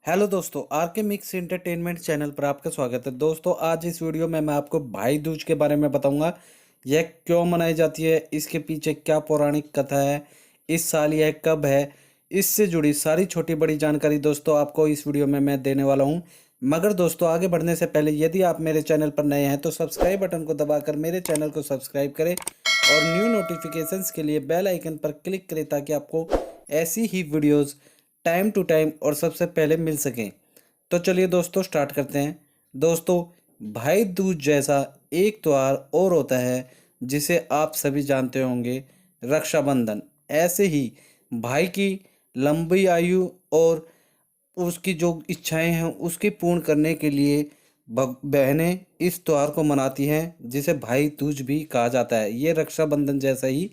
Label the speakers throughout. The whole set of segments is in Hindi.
Speaker 1: हेलो दोस्तों, आर के मिक्स एंटरटेनमेंट चैनल पर आपका स्वागत है। दोस्तों, आज इस वीडियो में मैं आपको भाई दूज के बारे में बताऊंगा। यह क्यों मनाई जाती है, इसके पीछे क्या पौराणिक कथा है, इस साल यह कब है, इससे जुड़ी सारी छोटी बड़ी जानकारी दोस्तों आपको इस वीडियो में मैं देने वाला हूं। मगर दोस्तों, आगे बढ़ने से पहले यदि आप मेरे चैनल पर नए हैं तो सब्सक्राइब बटन को दबाकर मेरे चैनल को सब्सक्राइब करें और न्यू नोटिफिकेशंस के लिए बेल आइकन पर क्लिक करें ताकि आपको ऐसी ही वीडियोस टाइम टू टाइम और सबसे पहले मिल सकें। तो चलिए दोस्तों, स्टार्ट करते हैं। दोस्तों, भाई दूज जैसा एक त्योहार और होता है जिसे आप सभी जानते होंगे, रक्षाबंधन। ऐसे ही भाई की लंबी आयु और उसकी जो इच्छाएं हैं उसकी पूर्ण करने के लिए बहनें इस त्योहार को मनाती हैं जिसे भाई दूज भी कहा जाता है। ये रक्षाबंधन जैसा ही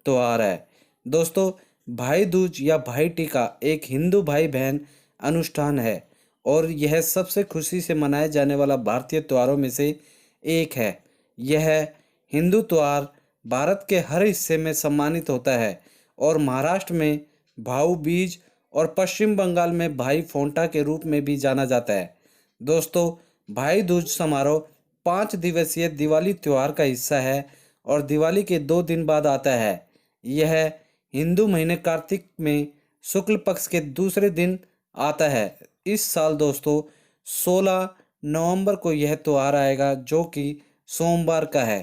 Speaker 1: त्योहार है। दोस्तों, भाई दूज या भाई टीका एक हिंदू भाई बहन अनुष्ठान है और यह सबसे खुशी से मनाए जाने वाला भारतीय त्योहारों में से एक है। यह हिंदू त्योहार भारत के हर हिस्से में सम्मानित होता है और महाराष्ट्र में भाऊ बीज और पश्चिम बंगाल में भाई फोंटा के रूप में भी जाना जाता है। दोस्तों, भाई दूज समारोह 5 दिवसीय दिवाली त्योहार का हिस्सा है और दिवाली के 2 दिन बाद आता है। यह हिंदू महीने कार्तिक में शुक्ल पक्ष के दूसरे दिन आता है। इस साल दोस्तों 16 नवंबर को यह त्योहार आएगा जो कि सोमवार का है।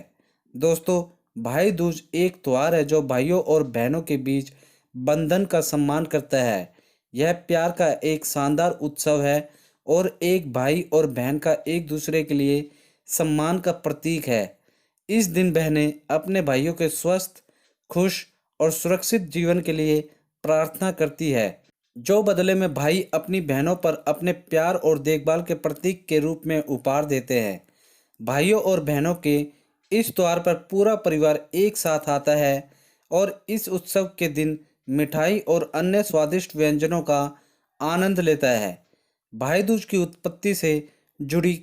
Speaker 1: दोस्तों, भाई दूज एक त्योहार है जो भाइयों और बहनों के बीच बंधन का सम्मान करता है। यह प्यार का एक शानदार उत्सव है और एक भाई और बहन का एक दूसरे के लिए सम्मान का प्रतीक है। इस दिन बहनें अपने भाइयों के स्वस्थ, खुश और सुरक्षित जीवन के लिए प्रार्थना करती है, जो बदले में भाई अपनी बहनों पर अपने प्यार और देखभाल के प्रतीक के रूप में उपहार देते हैं। भाइयों और बहनों के इस त्योहार पर पूरा परिवार एक साथ आता है और इस उत्सव के दिन मिठाई और अन्य स्वादिष्ट व्यंजनों का आनंद लेता है। भाई दूज की उत्पत्ति से जुड़ी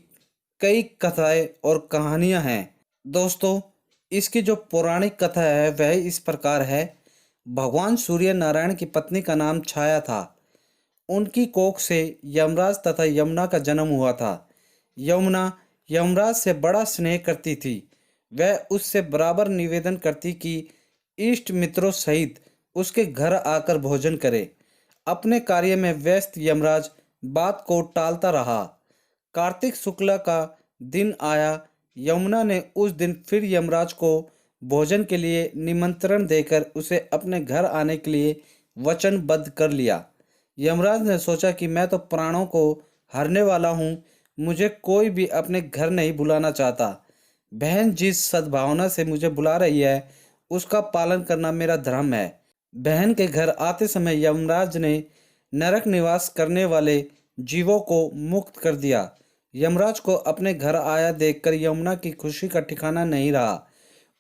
Speaker 1: कई कथाएं और कहानियां हैं। दोस्तों, इसकी जो पौराणिक कथा है वह इस प्रकार है। भगवान सूर्य नारायण की पत्नी का नाम छाया था। उनकी कोख से यमराज तथा यमुना का जन्म हुआ था। यमुना यमराज से बड़ा स्नेह करती थी। वह उससे बराबर निवेदन करती कि इष्ट मित्रों सहित उसके घर आकर भोजन करे। अपने कार्य में व्यस्त यमराज बात को टालता रहा। कार्तिक शुक्ला का दिन आया। यमुना ने उस दिन फिर यमराज को भोजन के लिए निमंत्रण देकर उसे अपने घर आने के लिए वचनबद्ध कर लिया। यमराज ने सोचा कि मैं तो प्राणों को हरने वाला हूँ, मुझे कोई भी अपने घर नहीं बुलाना चाहता। बहन जिस सद्भावना से मुझे बुला रही है उसका पालन करना मेरा धर्म है। बहन के घर आते समय यमराज ने नरक निवास करने वाले जीवों को मुक्त कर दिया। यमराज को अपने घर आया देखकर यमुना की खुशी का ठिकाना नहीं रहा।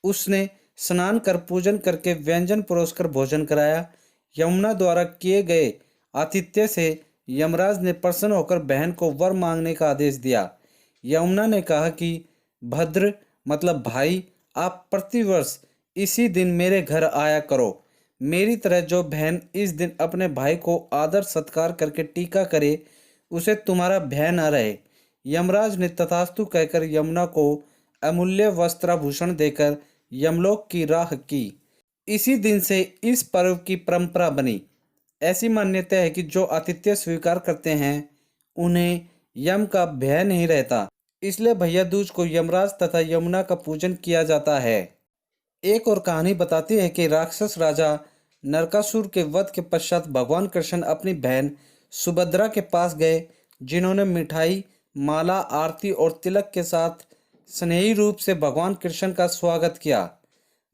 Speaker 1: उसने स्नान कर पूजन करके व्यंजन परोसकर भोजन कराया। यमुना द्वारा किए गए आतिथ्य से यमराज ने प्रसन्न होकर बहन को वर मांगने का आदेश दिया। यमुना ने कहा कि भद्र मतलब भाई, आप प्रतिवर्ष इसी दिन मेरे घर आया करो। मेरी तरह जो बहन इस दिन अपने भाई को आदर सत्कार करके टीका करे उसे तुम्हारा भय न रहे। यमराज ने तथास्तु कहकर यमुना को अमूल्य वस्त्राभूषण देकर यमलोक की राह की। इसी दिन से इस पर्व की परंपरा बनी। ऐसी मान्यता है कि जो आतिथ्य स्वीकार करते हैं उन्हें यम का भय नहीं रहता। इसलिए भैया दूज को यमराज तथा यमुना का पूजन किया जाता है। एक और कहानी बताती है कि राक्षस राजा नरकासुर के वध के पश्चात भगवान कृष्ण अपनी बहन सुभद्रा के पास गए, जिन्होंने मिठाई, माला, आरती और तिलक के साथ स्नेही रूप से भगवान कृष्ण का स्वागत किया।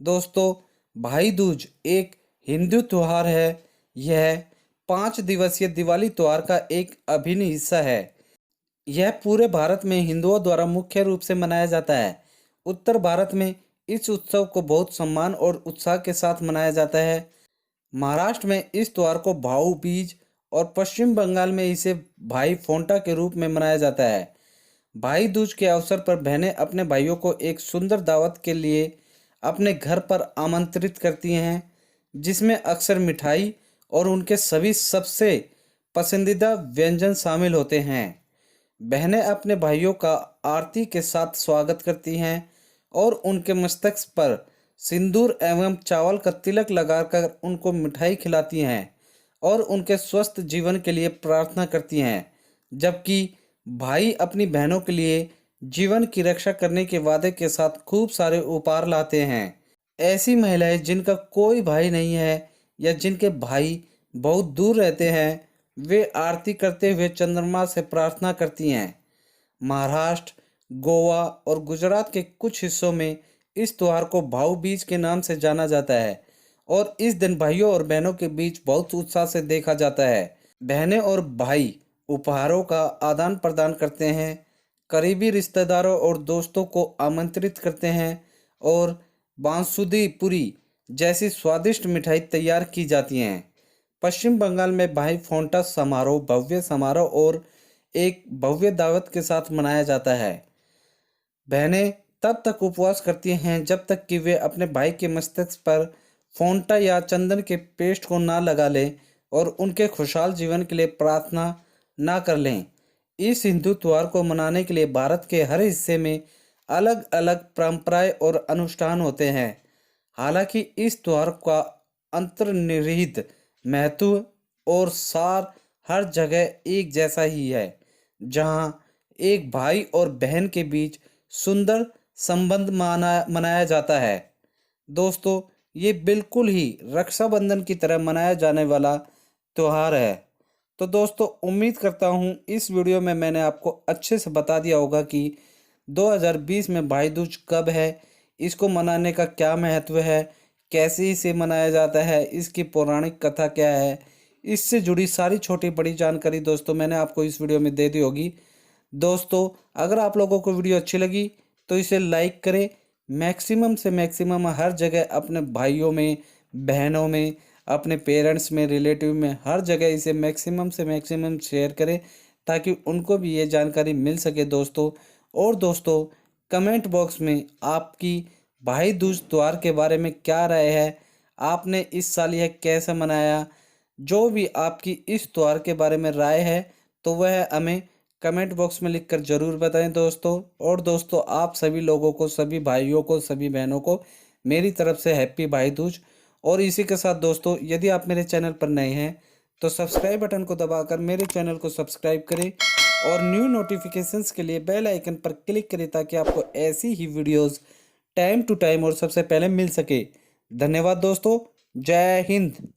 Speaker 1: दोस्तों, भाई दूज एक हिंदू त्योहार है। यह 5 दिवसीय दिवाली त्योहार का एक अभिन्न हिस्सा है। यह पूरे भारत में हिंदुओं द्वारा मुख्य रूप से मनाया जाता है। उत्तर भारत में इस उत्सव को बहुत सम्मान और उत्साह के साथ मनाया जाता है। महाराष्ट्र में इस त्योहार को भाऊ बीज और पश्चिम बंगाल में इसे भाई फोंटा के रूप में मनाया जाता है। भाई दूज के अवसर पर बहनें अपने भाइयों को एक सुंदर दावत के लिए अपने घर पर आमंत्रित करती हैं, जिसमें अक्सर मिठाई और उनके सभी सबसे पसंदीदा व्यंजन शामिल होते हैं। बहनें अपने भाइयों का आरती के साथ स्वागत करती हैं और उनके मस्तक पर सिंदूर एवं चावल का तिलक लगाकर उनको मिठाई खिलाती हैं और उनके स्वस्थ जीवन के लिए प्रार्थना करती हैं। जबकि भाई अपनी बहनों के लिए जीवन की रक्षा करने के वादे के साथ खूब सारे उपहार लाते हैं। ऐसी महिलाएं जिनका कोई भाई नहीं है या जिनके भाई बहुत दूर रहते हैं, वे आरती करते हुए चंद्रमा से प्रार्थना करती हैं। महाराष्ट्र, गोवा और गुजरात के कुछ हिस्सों में इस त्योहार को भाऊ बीज के नाम से जाना जाता है और इस दिन भाइयों और बहनों के बीच बहुत उत्साह से देखा जाता है। बहनें और भाई उपहारों का आदान प्रदान करते हैं, करीबी रिश्तेदारों और दोस्तों को आमंत्रित करते हैं और बांसुरी पूरी जैसी स्वादिष्ट मिठाई तैयार की जाती हैं। पश्चिम बंगाल में भाई फोंटा समारोह भव्य समारोह और एक भव्य दावत के साथ मनाया जाता है। बहनें तब तक उपवास करती हैं जब तक कि वे अपने भाई के मस्तक पर फोंटा या चंदन के पेस्ट को ना लगा लें और उनके खुशहाल जीवन के लिए प्रार्थना ना कर लें। इस हिंदू त्योहार को मनाने के लिए भारत के हर हिस्से में अलग अलग परंपराएं और अनुष्ठान होते हैं। हालांकि इस त्योहार का अंतर्निहित महत्व और सार हर जगह एक जैसा ही है, जहां एक भाई और बहन के बीच सुंदर संबंध मनाया जाता है। दोस्तों, ये बिल्कुल ही रक्षाबंधन की तरह मनाया जाने वाला त्योहार है। तो दोस्तों, उम्मीद करता हूँ इस वीडियो में मैंने आपको अच्छे से बता दिया होगा कि 2020 में भाई दूज कब है, इसको मनाने का क्या महत्व है, कैसे इसे मनाया जाता है, इसकी पौराणिक कथा क्या है, इससे जुड़ी सारी छोटी बड़ी जानकारी दोस्तों मैंने आपको इस वीडियो में दे दी होगी। दोस्तों, अगर आप लोगों को वीडियो अच्छी लगी तो इसे लाइक करें। मैक्सिमम से मैक्सिमम हर जगह अपने भाइयों में, बहनों में, अपने पेरेंट्स में, रिलेटिव में, हर जगह इसे मैक्सिमम से मैक्सिमम शेयर करें ताकि उनको भी ये जानकारी मिल सके दोस्तों। और दोस्तों, कमेंट बॉक्स में आपकी भाई दूज त्योहार के बारे में क्या राय है, आपने इस साल यह कैसे मनाया, जो भी आपकी इस त्योहार के बारे में राय है तो वह हमें कमेंट बॉक्स में लिखकर ज़रूर बताएं दोस्तों। और दोस्तों, आप सभी लोगों को, सभी भाइयों को, सभी बहनों को मेरी तरफ से हैप्पी भाई दूज। और इसी के साथ दोस्तों, यदि आप मेरे चैनल पर नए हैं तो सब्सक्राइब बटन को दबाकर मेरे चैनल को सब्सक्राइब करें और न्यू नोटिफिकेशंस के लिए बेल आइकन पर क्लिक करें ताकि आपको ऐसी ही वीडियोस टाइम टू टाइम और सबसे पहले मिल सके। धन्यवाद दोस्तों। जय हिंद।